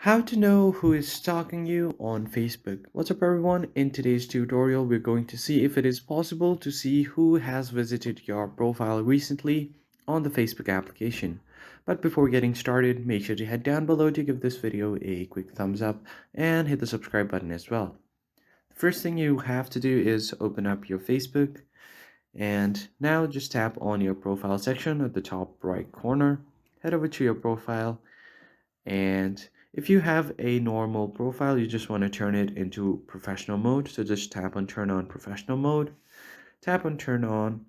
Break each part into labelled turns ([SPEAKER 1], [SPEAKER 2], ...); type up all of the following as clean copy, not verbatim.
[SPEAKER 1] How to know who is stalking you on Facebook. What's up everyone? In today's tutorial, we're going to see if it is possible to see who has visited your profile recently on the Facebook application. But before getting started, make sure to head down below to give this video a quick thumbs up and hit the subscribe button as well. The first thing you have to do is open up your Facebook and now just tap on your profile section at the top right corner. Head over to your profile and if you have a normal profile, you just want to turn it into professional mode. So just tap on turn on professional mode, tap on turn on.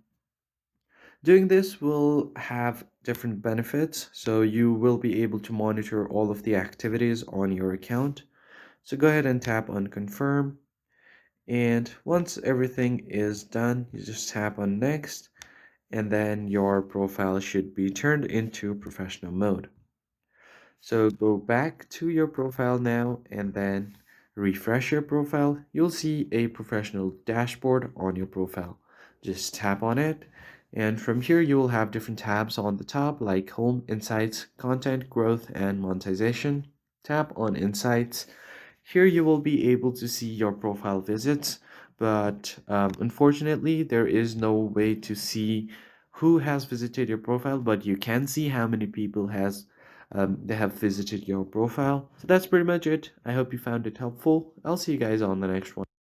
[SPEAKER 1] Doing this will have different benefits. So you will be able to monitor all of the activities on your account. So go ahead and tap on confirm. And once everything is done, you just tap on next, and then your profile should be turned into professional mode. So go back to your profile now and then refresh your profile. You'll see a professional dashboard on your profile. Just tap on it. And from here, you will have different tabs on the top like Home, Insights, Content, Growth, and Monetization. Tap on Insights. Here you will be able to see your profile visits, but unfortunately, there is no way to see who has visited your profile, but you can see how many people they have visited your profile. So that's pretty much it. I hope you found it helpful. I'll see you guys on the next one.